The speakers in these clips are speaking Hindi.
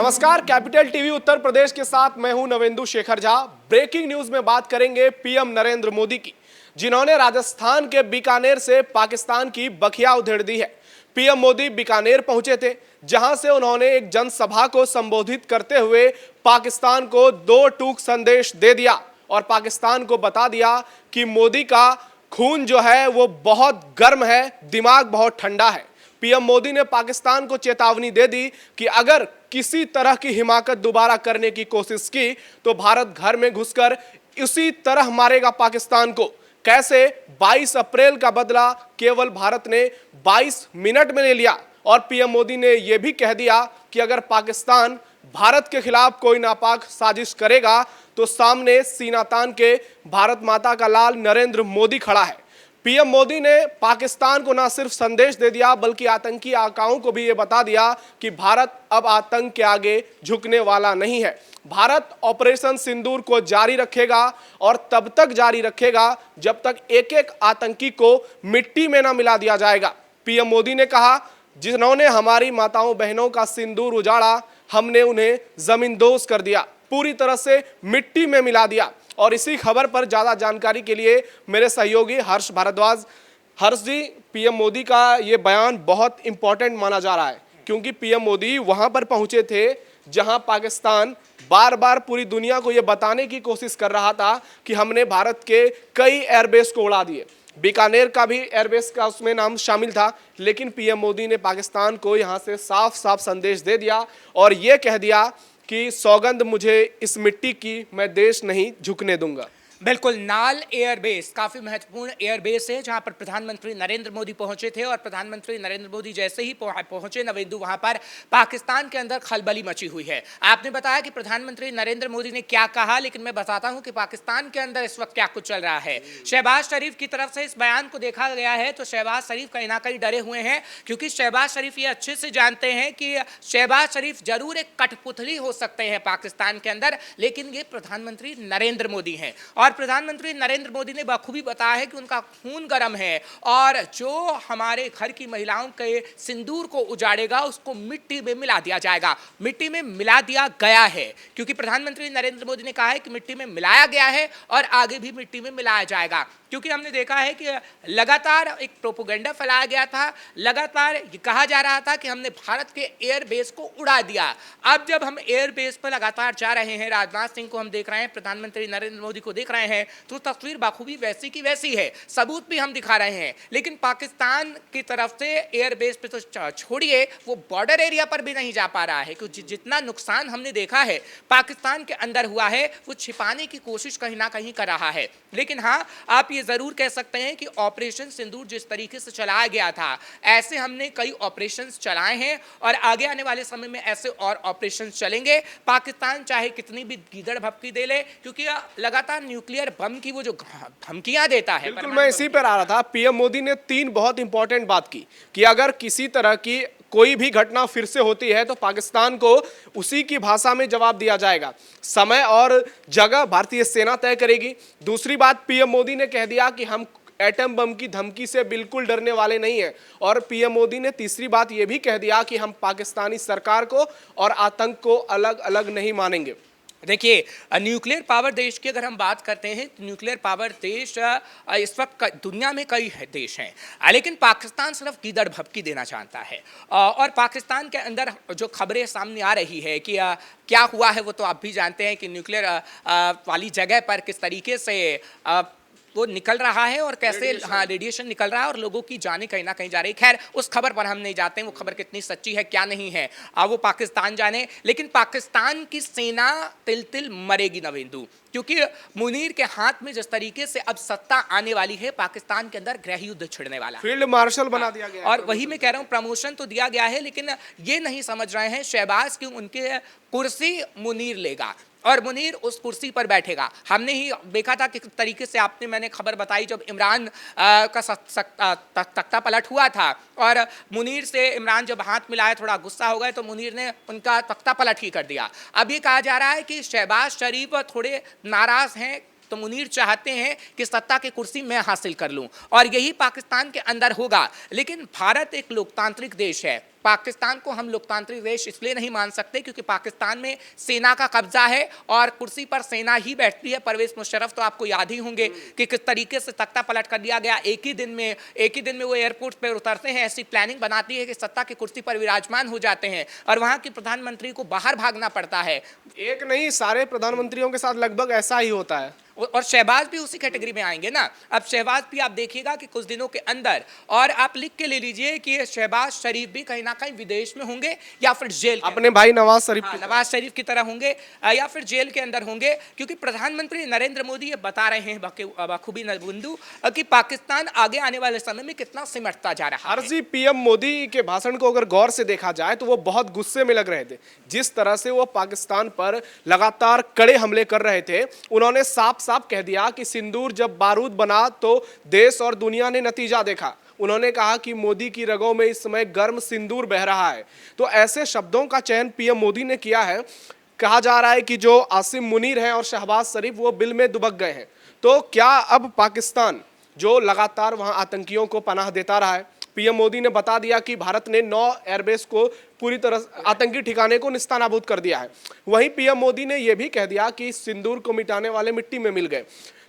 नमस्कार, कैपिटल टीवी उत्तर प्रदेश के साथ मैं हूं नवेंदु शेखर झा। ब्रेकिंग न्यूज में बात करेंगे पीएम नरेंद्र मोदी की, जिन्होंने राजस्थान के बीकानेर से पाकिस्तान की बखिया उधेड़ दी है। पीएम मोदी बीकानेर पहुंचे थे, जहां से उन्होंने एक जनसभा को संबोधित करते हुए पाकिस्तान को दो टूक संदेश दे दिया और पाकिस्तान को बता दिया कि मोदी का खून जो है वो बहुत गर्म है, दिमाग बहुत ठंडा है। पीएम मोदी ने पाकिस्तान को चेतावनी दे दी कि अगर किसी तरह की हिमाकत दोबारा करने की कोशिश की तो भारत घर में घुसकर इसी तरह मारेगा पाकिस्तान को। कैसे 22 अप्रैल का बदला केवल भारत ने 22 मिनट में ले लिया और पीएम मोदी ने यह भी कह दिया कि अगर पाकिस्तान भारत के खिलाफ कोई नापाक साजिश करेगा तो सामने सीना तान के भारत माता का लाल नरेंद्र मोदी खड़ा है। पीएम मोदी ने पाकिस्तान को न सिर्फ संदेश दे दिया बल्कि आतंकी आकाओं को भी ये बता दिया कि भारत अब आतंक के आगे झुकने वाला नहीं है। भारत ऑपरेशन सिंदूर को जारी रखेगा और तब तक जारी रखेगा जब तक एक एक आतंकी को मिट्टी में न मिला दिया जाएगा। पीएम मोदी ने कहा, जिन्होंने हमारी माताओं बहनों का सिंदूर उजाड़ा, हमने उन्हें जमींदोज कर दिया, पूरी तरह से मिट्टी में मिला दिया। और इसी खबर पर ज़्यादा जानकारी के लिए मेरे सहयोगी हर्ष भारद्वाज। हर्ष जी, पीएम मोदी का ये बयान बहुत इंपॉर्टेंट माना जा रहा है क्योंकि पीएम मोदी वहां पर पहुंचे थे जहां पाकिस्तान बार बार पूरी दुनिया को ये बताने की कोशिश कर रहा था कि हमने भारत के कई एयरबेस को उड़ा दिए। बीकानेर का भी एयरबेस का उसमें नाम शामिल था, लेकिन पीएम मोदी ने पाकिस्तान को यहाँ से साफ साफ संदेश दे दिया और ये कह दिया कि सौगंध मुझे इस मिट्टी की, मैं देश नहीं झुकने दूंगा। बिल्कुल, नाल एयरबेस काफी महत्वपूर्ण एयरबेस है जहां पर प्रधानमंत्री नरेंद्र मोदी पहुंचे थे और प्रधानमंत्री नरेंद्र मोदी जैसे ही पहुंचे नवेंदु, वहां पर पाकिस्तान के अंदर खलबली मची हुई है। आपने बताया कि प्रधानमंत्री नरेंद्र मोदी ने क्या कहा, लेकिन मैं बताता हूं कि पाकिस्तान के अंदर इस वक्त क्या कुछ चल रहा है। शहबाज शरीफ की तरफ से इस बयान को देखा गया है तो शहबाज शरीफ कहीं ना कहीं डरे हुए हैं, क्योंकि शहबाज शरीफ ये अच्छे से जानते हैं कि शहबाज शरीफ जरूर एक कठपुतली हो सकते हैं पाकिस्तान के अंदर, लेकिन ये प्रधानमंत्री नरेंद्र मोदी हैं और प्रधानमंत्री नरेंद्र मोदी ने बखूबी बताया है कि उनका खून गर्म है और जो हमारे घर की महिलाओं के सिंदूर को उजाड़ेगा उसको मिट्टी में मिला दिया जाएगा। मिट्टी में मिला दिया गया है, क्योंकि प्रधानमंत्री नरेंद्र मोदी ने कहा है कि मिट्टी में मिलाया गया है और आगे भी मिट्टी में मिलाया जाएगा। क्योंकि हमने देखा है कि लगातार एक प्रोपेगेंडा फैलाया गया था, लगातार ये कहा जा रहा था कि हमने भारत के एयरबेस को उड़ा दिया। अब जब हम एयरबेस पर लगातार जा रहे हैं, राजनाथ सिंह को हम देख रहे हैं, प्रधानमंत्री नरेंद्र मोदी को देख रहे हैं, तो तस्वीर बाखूबी वैसी की वैसी है, सबूत भी हम दिखा रहे हैं। लेकिन पाकिस्तान की तरफ से एयरबेस पे तो छोड़िए, वो बॉर्डर एरिया पर भी नहीं जा पा रहा है, क्योंकि जितना नुकसान हमने देखा है पाकिस्तान के अंदर हुआ है वो छिपाने की कोशिश कहीं ना कहीं कर रहा है। लेकिन हाँ, आप ये जरूर कह सकते हैं कि ऑपरेशन सिंदूर जिस तरीके से चलाया गया था, ऐसे हमने कई ऑपरेशंस चलाए हैं और आगे आने वाले समय में ऐसे और ऑपरेशंस चलेंगे। पाकिस्तान चाहे कितनी भी गीदड़ भपकी दे ले, क्योंकि लगातार न्यूक्लियर बम की वो जो धमकियां देता है। बिल्कुल, मैं इसी पर आ रहा था। पीएम मोदी ने 3 बहुत इंपॉर्टेंट बात की कि अगर किसी तरह की कोई भी घटना फिर से होती है तो पाकिस्तान को उसी की भाषा में जवाब दिया जाएगा। समय और जगह भारतीय सेना तय करेगी। दूसरी बात, पीएम मोदी ने कह दिया कि हम एटम बम की धमकी से बिल्कुल डरने वाले नहीं हैं। और पीएम मोदी ने तीसरी बात यह भी कह दिया कि हम पाकिस्तानी सरकार को और आतंक को अलग अलग नहीं मानेंगे। देखिए, न्यूक्लियर पावर देश की अगर हम बात करते हैं तो न्यूक्लियर पावर देश इस वक्त दुनिया में कई देश हैं, लेकिन पाकिस्तान सिर्फ गीदड़ भपकी देना चाहता है। और पाकिस्तान के अंदर जो खबरें सामने आ रही है कि क्या हुआ है वो तो आप भी जानते हैं कि न्यूक्लियर वाली जगह पर किस तरीके से वो निकल रहा है और कैसे रेडिएशन निकल रहा है और लोगों की जाने कहीं ना कहीं जा रही है। खैर, उस खबर पर हम नहीं जाते हैं, वो खबर कितनी सच्ची है क्या नहीं है वो पाकिस्तान जाने। लेकिन पाकिस्तान की सेना तिल तिल मरेगी नवेंदु, क्योंकि मुनीर के हाथ में जिस तरीके से अब सत्ता आने वाली है, पाकिस्तान के अंदर गृह युद्ध छिड़ने वाला है। फील्ड मार्शल बना दिया गया और वही मैं कह रहा हूँ, प्रमोशन तो दिया गया है, लेकिन ये नहीं समझ रहे हैं शहबाज कि उनके कुर्सी मुनीर लेगा और मुनीर उस कुर्सी पर बैठेगा। हमने ही देखा था कि किस तरीके से आपने मैंने खबर बताई जब इमरान का तख्ता पलट हुआ था और मुनीर से इमरान जब हाथ मिलाया, थोड़ा गुस्सा हो गए तो मुनीर ने उनका तख्ता पलट ही कर दिया। अब ये कहा जा रहा है कि शहबाज शरीफ थोड़े नाराज हैं तो मुनीर चाहते हैं कि सत्ता की कुर्सी मैं हासिल कर लूं और यही पाकिस्तान के अंदर होगा। लेकिन भारत एक लोकतांत्रिक देश है, पाकिस्तान को हम लोकतांत्रिक देश इसलिए नहीं मान सकते क्योंकि पाकिस्तान में सेना का कब्जा है और कुर्सी पर सेना ही बैठती है। परवेज मुशर्रफ तो आपको याद ही होंगे कि किस तरीके से तख्ता पलट कर दिया गया। एक ही दिन में वो एयरपोर्ट पर उतरते हैं, ऐसी प्लानिंग बनाती है कि सत्ता की कुर्सी पर विराजमान हो जाते हैं और वहां के प्रधानमंत्री को बाहर भागना पड़ता है। एक नहीं, सारे प्रधानमंत्रियों के साथ लगभग ऐसा ही होता है। और शहबाज भी उसी कैटेगरी में आएंगे ना। अब शहबाज भी आप देखिएगा कि कुछ दिनों के अंदर, और आप लिख के ले लीजिए कि शहबाज शरीफ भी कहीं ना कहीं विदेश में होंगे या फिर जेल अपने भाई नवाज शरीफ नवाज शरीफ की तरह होंगे या फिर जेल के अंदर होंगे, क्योंकि प्रधानमंत्री नरेंद्र मोदी ये बता रहे हैं बखूबी नबुंदू कि पाकिस्तान आगे आने वाले समय में कितना सिमटता जा रहा है। हर्जी पीएम मोदी के भाषण को अगर गौर से देखा जाए तो वो बहुत गुस्से में लग रहे थे। जिस तरह से वो पाकिस्तान पर लगातार कड़े हमले कर रहे थे, उन्होंने साफ साफ कह दिया कि सिंदूर जब बारूद बना तो देश और दुनिया ने नतीजा देखा। उन्होंने कहा कि मोदी की रगों में इस समय गर्म सिंदूर बह रहा है। तो ऐसे शब्दों का चयन पीएम मोदी ने किया है। कहा जा रहा है कि जो आसिम मुनीर हैं और शहबाज शरीफ वो बिल में दुबक गए हैं। तो क्या अब पाकिस्तान जो लगातार वहां आतंकियों को पनाह देता रहा है, पीएम मोदी ने बता दिया कि भारत ने 9 एयरबेस को पूरी तरह आतंकी ठिकाने को निस्तानाबूद कर दिया है। वहीं पीएम मोदी ने यह भी कह दिया कि सिंदूर को मिटाने वाले मिट्टी में मिल गए।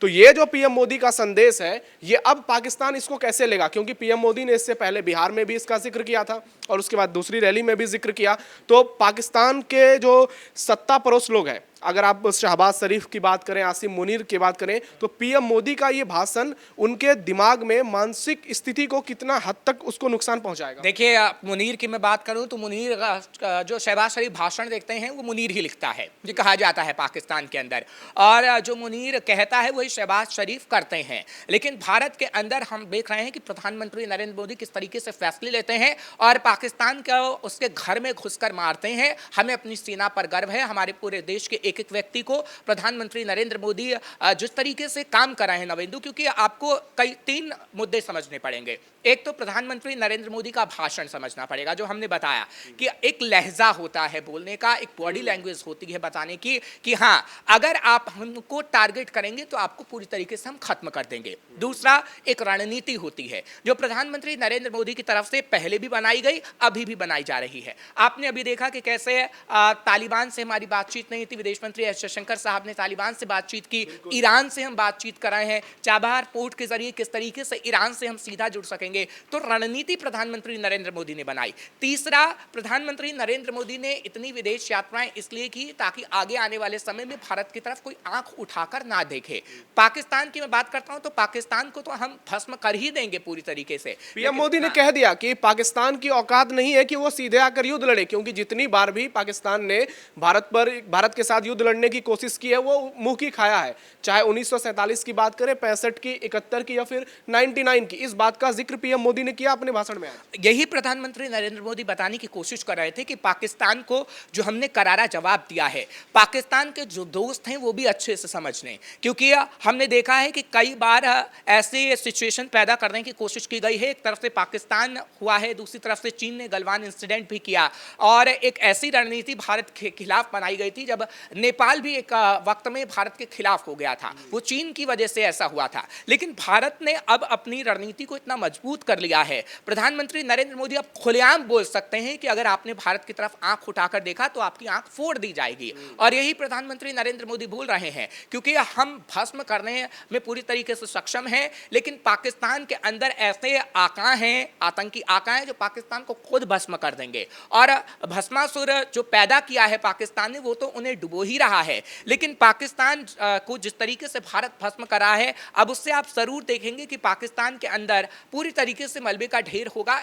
तो ये जो पीएम मोदी का संदेश है, ये अब पाकिस्तान इसको कैसे लेगा? क्योंकि पीएम मोदी ने इससे पहले बिहार में भी इसका जिक्र किया था और उसके बाद दूसरी रैली में भी जिक्र किया। तो पाकिस्तान के जो सत्तापरोस लोग हैं, अगर आप शहबाज शरीफ की बात करें, आसिम मुनीर की बात करें, तो पीएम मोदी का ये भाषण उनके दिमाग में मानसिक स्थिति को कितना हद तक उसको नुकसान पहुंचाएगा? देखिए, मुनीर की मैं बात करूं तो मुनीर जो शहबाज शरीफ भाषण देखते हैं वो मुनीर ही लिखता है, ये कहा जाता है पाकिस्तान के अंदर, और जो मुनीर कहता है वही शहबाज शरीफ करते हैं। लेकिन भारत के अंदर हम देख रहे हैं कि प्रधानमंत्री नरेंद्र मोदी किस तरीके से फैसले लेते हैं और पाकिस्तान को उसके घर में घुसकर मारते हैं। हमें अपनी सेना पर गर्व है, हमारे पूरे देश के एक एक व्यक्ति को प्रधानमंत्री नरेंद्र मोदी जिस तरीके से काम कर रहे हैं नवेंदु, क्योंकि आपको कई 3 मुद्दे समझने पड़ेंगे। एक तो प्रधानमंत्री नरेंद्र मोदी का भाषण समझना पड़ेगा, जो हमने बताया कि एक लहजा होता है बोलने का, एक बॉडी लैंग्वेज होती है बताने की कि हाँ, अगर आप हमको टारगेट करेंगे तो आपको पूरी तरीके से हम खत्म कर देंगे। दूसरा, एक रणनीति होती है जो प्रधानमंत्री नरेंद्र मोदी की तरफ से पहले भी बनाई गई, अभी भी बनाई जा रही है। आपने अभी देखा कि कैसे तालिबान से हमारी बातचीत नहीं थी, विदेश मंत्री एस जयशंकर साहब ने तालिबान से बातचीत की, ईरान से हम बातचीत कर रहे हैं, चाबहार पोर्ट के जरिए किस तरीके से ईरान से हम सीधा जुड़ सकेंगे। तो रणनीति प्रधानमंत्री नरेंद्र मोदी ने बनाई। तीसरा, प्रधानमंत्री नरेंद्र मोदी ने इतनी विदेश यात्राएं इसलिए की ताकि आगे आने वाले समय में भारत की तरफ कोई आंख उठाकर ना देखे। पाकिस्तान की मैं बात करता हूं तो पाकिस्तान को तो हम भस्म कर ही देंगे पूरी तरीके से। पीएम मोदी ने कह दिया कि पाकिस्तान की औकात नहीं है कि वो सीधे आकर युद्ध लड़े, क्योंकि जितनी बार भी पाकिस्तान ने भारत के साथ युद्ध लड़ने की कोशिश की है वो मुंह की खाया है। चाहे 1947 की बात करें, 65 की, 71 की या फिर 99 की, इस बात का जिक्र पीएम मोदी ने किया अपने भाषण में। यही प्रधानमंत्री नरेंद्र मोदी बताने की कोशिश कर रहे थे कि पाकिस्तान को जो हमने करारा जवाब दिया है, पाकिस्तान के जो दोस्त हैं वो भी अच्छे से समझ लें, क्योंकि हमने देखा है कि कई बार ऐसे सिचुएशन पैदा करने की कोशिश की गई है। एक तरफ से पाकिस्तान हुआ है, दूसरी तरफ से चीन ने गलवान इंसिडेंट भी किया, और एक ऐसी रणनीति भारत के खिलाफ बनाई गई थी जब नेपाल भी एक वक्त में भारत के खिलाफ हो गया था, वो चीन की वजह से ऐसा हुआ था। लेकिन भारत ने अब अपनी रणनीति को इतना मजबूत कर लिया है, प्रधानमंत्री नरेंद्र मोदी अब खुलेआम बोल सकते हैं कि अगर आपने भारत की तरफ आंख उठाकर देखा तो आपकी आंख फोड़ दी जाएगी। और यही प्रधानमंत्री नरेंद्र मोदी बोल रहे हैं, क्योंकि हम भस्म करने में पूरी तरीके से सक्षम हैं, लेकिन पाकिस्तान के अंदर ऐसे आका हैं, आतंकी आका हैं जो पाकिस्तान को खुद भस्म कर देंगे। और भस्मासुर जो पैदा किया है पाकिस्तान ने वो तो उन्हें डुबो ही रहा है, लेकिन पाकिस्तान को जिस तरीके से भारत भस्म कर रहा है, अब उससे आप जरूर देखेंगे कि पाकिस्तान के अंदर पूरी तरीके से मलबे का ढेर होगा।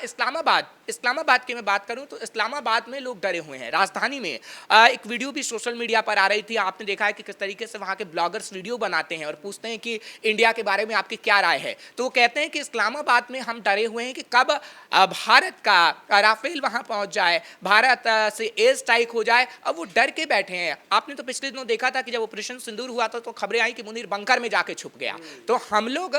इस्लामाबाद की मैं बात करूं तो इस्लामाबाद में लोग डरे हुए हैं। राजधानी में एक वीडियो भी सोशल मीडिया पर आ रही थी, आपने देखा है कि किस तरीके से वहां के ब्लॉगर्स वीडियो बनाते हैं और पूछते हैं कि इंडिया के बारे में आपकी क्या राय है। तो वो कहते हैं कि इस्लामाबाद में हम डरे हुए हैं कि कब भारत का राफेल वहां पहुंच जाए, भारत से एयर स्ट्राइक हो जाए। अब वो डर के बैठे हैं। आपने तो पिछले दिनों देखा था कि जब ऑपरेशन सिंदूर हुआ था तो खबरें आई कि मुनीर बंकर में जाके छुप गया। तो हम लोग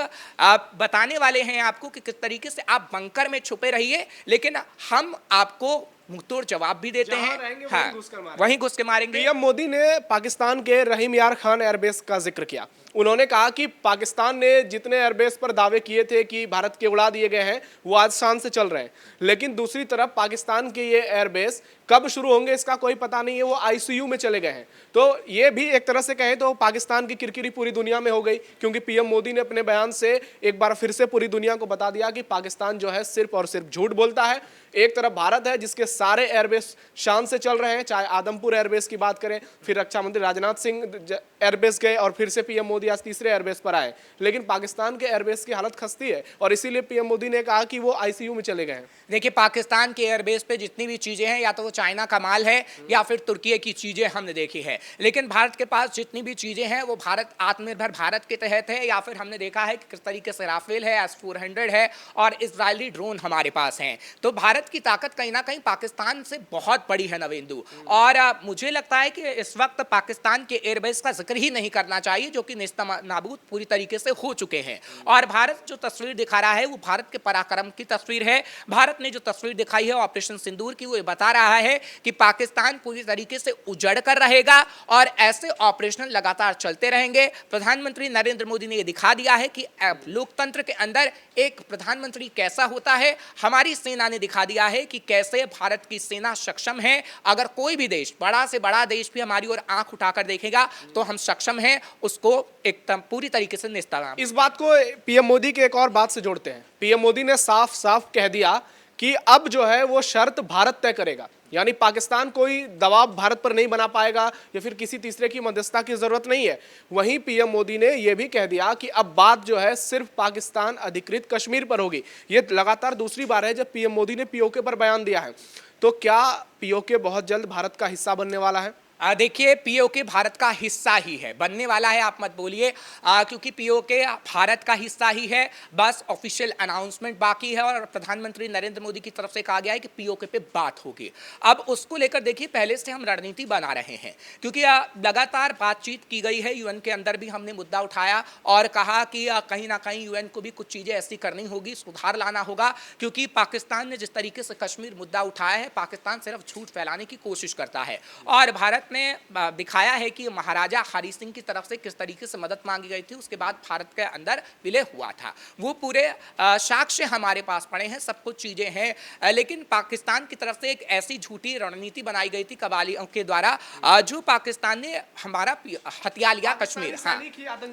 बताने वाले हैं आपको कि किस तरीके से आप बंकर में छुपे रहिए, लेकिन हम आपको मुंहतोड़ जवाब भी देते जहां हैं। रहेंगे हाँ, वहीं घुस कर मारेंगे। वहीं घुस के मारेंगे। पीएम मोदी ने पाकिस्तान के रहीम यार खान एयरबेस का जिक्र किया। उन्होंने कहा कि पाकिस्तान ने जितने एयरबेस पर दावे किए थे कि भारत के उड़ा दिए गए हैं वो आज शान से चल रहे हैं, लेकिन दूसरी तरफ पाकिस्तान के ये एयरबेस कब शुरू होंगे इसका कोई पता नहीं है, वो आईसीयू में चले गए हैं। तो ये भी एक तरह से कहें तो पाकिस्तान की किरकिरी पूरी दुनिया में हो गई, क्योंकि पीएम मोदी ने अपने बयान से एक बार फिर से पूरी दुनिया को बता दिया कि पाकिस्तान जो है सिर्फ और सिर्फ झूठ बोलता है। एक तरफ भारत है जिसके सारे एयरबेस शान से चल रहे हैं, चाहे आदमपुर एयरबेस की बात करें, फिर रक्षा मंत्री राजनाथ सिंह एयरबेस गए और फिर से पीएम मोदी आज तीसरे एयरबेस पर आए, लेकिन पाकिस्तान के एयरबेस की हालत खस्ती है और इसीलिए पीएम मोदी ने कहा कि वो आईसीयू में चले गए हैं। देखिए, पाकिस्तान के एयरबेस पे जितनी भी चीजें हैं या तो वो चाइना का माल है या फिर तुर्की की चीजें हमने देखी है, लेकिन भारत के पास जितनी भी चीजें हैं वो भारत आत्मनिर्भर भारत के तहत है, या फिर हमने देखा है कि किस तरीके से राफेल है, S-400 है और इजरायली ड्रोन हमारे पास हैं। तो भारत की ताकत कहीं ना कहीं पाकिस्तान से बहुत बड़ी है नवेंदु, और मुझे लगता है कि इस वक्त पाकिस्तान के एयरबेस का जिक्र ही नहीं करना चाहिए जो कि नेस्तनाबूद पूरी तरीके से हो चुके हैं। और भारत जो तस्वीर दिखा रहा है वो भारत के पराक्रम की तस्वीर है। भारत ने जो तस्वीर दिखाई है ऑपरेशन सिंदूर की, वो ये बता रहा है कि पाकिस्तान पूरी तरीके से उजड़ कर रहेगा और ऐसे ऑपरेशन लगातार चलते रहेंगे। प्रधानमंत्री नरेंद्र मोदी ने यह दिखा दिया है कि लोकतंत्र के अंदर एक प्रधानमंत्री कैसा होता है। हमारी सेना ने दिखा दिया है कि कैसे भारत की सेना सक्षम है। अगर कोई भी देश, बड़ा से बड़ा देश भी हमारी ओर आंख उठाकर देखेगा तो हम सक्षम हैं उसको एकदम पूरी तरीके से निस्तार। इस बात को पीएम मोदी के एक और बात से जोड़ते हैं। पीएम मोदी ने साफ साफ कह दिया कि अब जो है वो शर्त भारत तय करेगा, यानी पाकिस्तान कोई दबाव भारत पर नहीं बना पाएगा या फिर किसी तीसरे की मध्यस्थता की जरूरत नहीं है। वहीं पीएम मोदी ने यह भी कह दिया कि अब बात जो है सिर्फ पाकिस्तान अधिकृत कश्मीर पर होगी। ये लगातार दूसरी बार है जब पीएम मोदी ने पीओके पर बयान दिया है। तो क्या पीओके बहुत जल्द भारत का हिस्सा बनने वाला है? देखिए, पीओके भारत का हिस्सा ही है, बनने वाला है आप मत बोलिए, क्योंकि पीओके भारत का हिस्सा ही है। बस ऑफिशियल अनाउंसमेंट बाकी है और प्रधानमंत्री नरेंद्र मोदी की तरफ से कहा गया है कि पीओके पे बात होगी। अब उसको लेकर देखिए, पहले से हम रणनीति बना रहे हैं, क्योंकि लगातार बातचीत की गई है। यूएन के अंदर भी हमने मुद्दा उठाया और कहा कि कहीं ना कहीं यूएन को भी कुछ चीज़ें ऐसी करनी होगी, सुधार लाना होगा, क्योंकि पाकिस्तान ने जिस तरीके से कश्मीर मुद्दा उठाया है, पाकिस्तान सिर्फ झूठ फैलाने की कोशिश करता है। और भारत ने दिखाया है कि महाराजा हरी सिंह की तरफ से किस तरीके से मदद मांगी गई थी, उसके बाद भारत के अंदर विलय हुआ था। वो पूरे साक्ष्य हमारे पास पड़े हैं, सब कुछ चीज़ें हैं, लेकिन पाकिस्तान की तरफ से एक ऐसी झूठी रणनीति बनाई गई थी कबालियों के द्वारा, जो पाकिस्तान ने हमारा हथिया लिया कश्मीर।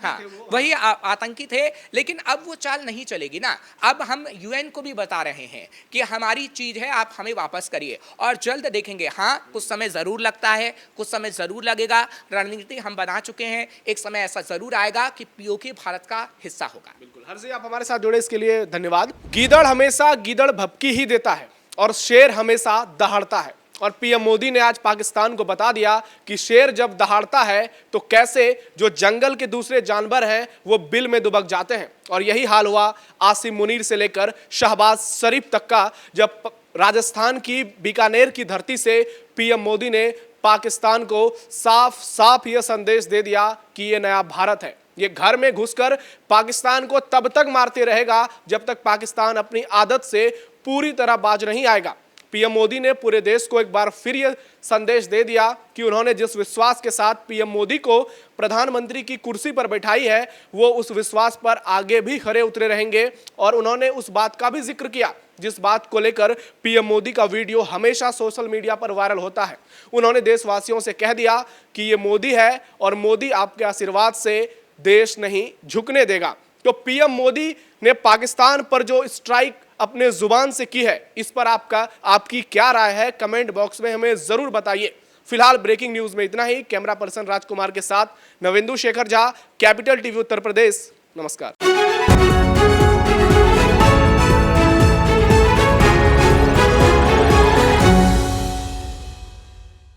हाँ, वही आतंकी थे, लेकिन अब वो चाल नहीं चलेगी ना। अब हम यूएन को भी बता रहे हैं कि हमारी चीज़ है, आप हमें वापस करिए, और जल्द देखेंगे। हाँ, कुछ समय ज़रूर लगता है, कुछ समय ज़रूर लगेगा, रणनीति हम बना चुके हैं, एक समय ऐसा ज़रूर आएगा कि पीओके भारत का हिस्सा होगा। बिल्कुल। हर्षी, आप हमारे साथ जुड़े इसके लिए धन्यवाद। गीदड़ हमेशा गीदड़ भभकी ही देता है और शेर हमेशा दहाड़ता है, और पीएम मोदी ने आज पाकिस्तान को बता दिया कि शेर जब दहाड़ता है तो कैसे जो जंगल के दूसरे जानवर हैं वो बिल में दुबक जाते हैं। और यही हाल हुआ आसिम मुनीर से लेकर शहबाज शरीफ तक का, जब राजस्थान की बीकानेर की धरती से पीएम मोदी ने पाकिस्तान को साफ साफ यह संदेश दे दिया कि ये नया भारत है। ये घर में घुसकर पाकिस्तान को तब तक मारते रहेगा जब तक पाकिस्तान अपनी आदत से पूरी तरह बाज नहीं आएगा। पीएम मोदी ने पूरे देश को एक बार फिर यह संदेश दे दिया कि उन्होंने जिस विश्वास के साथ पीएम मोदी को प्रधानमंत्री की कुर्सी पर बैठाई है, वो उस विश्वास पर आगे भी खरे उतरे रहेंगे। और उन्होंने उस बात का भी जिक्र किया जिस बात को लेकर पीएम मोदी का वीडियो हमेशा सोशल मीडिया पर वायरल होता है। उन्होंने देशवासियों से कह दिया कि ये मोदी है और मोदी आपके आशीर्वाद से देश नहीं झुकने देगा। तो पीएम मोदी ने पाकिस्तान पर जो स्ट्राइक अपने जुबान से की है, इस पर आपकी क्या राय है, कमेंट बॉक्स में हमें जरूर बताइए। फिलहाल ब्रेकिंग न्यूज में इतना ही। कैमरा पर्सन राजकुमार के साथ नवेंदु शेखर झा, कैपिटल टीवी उत्तर प्रदेश। नमस्कार।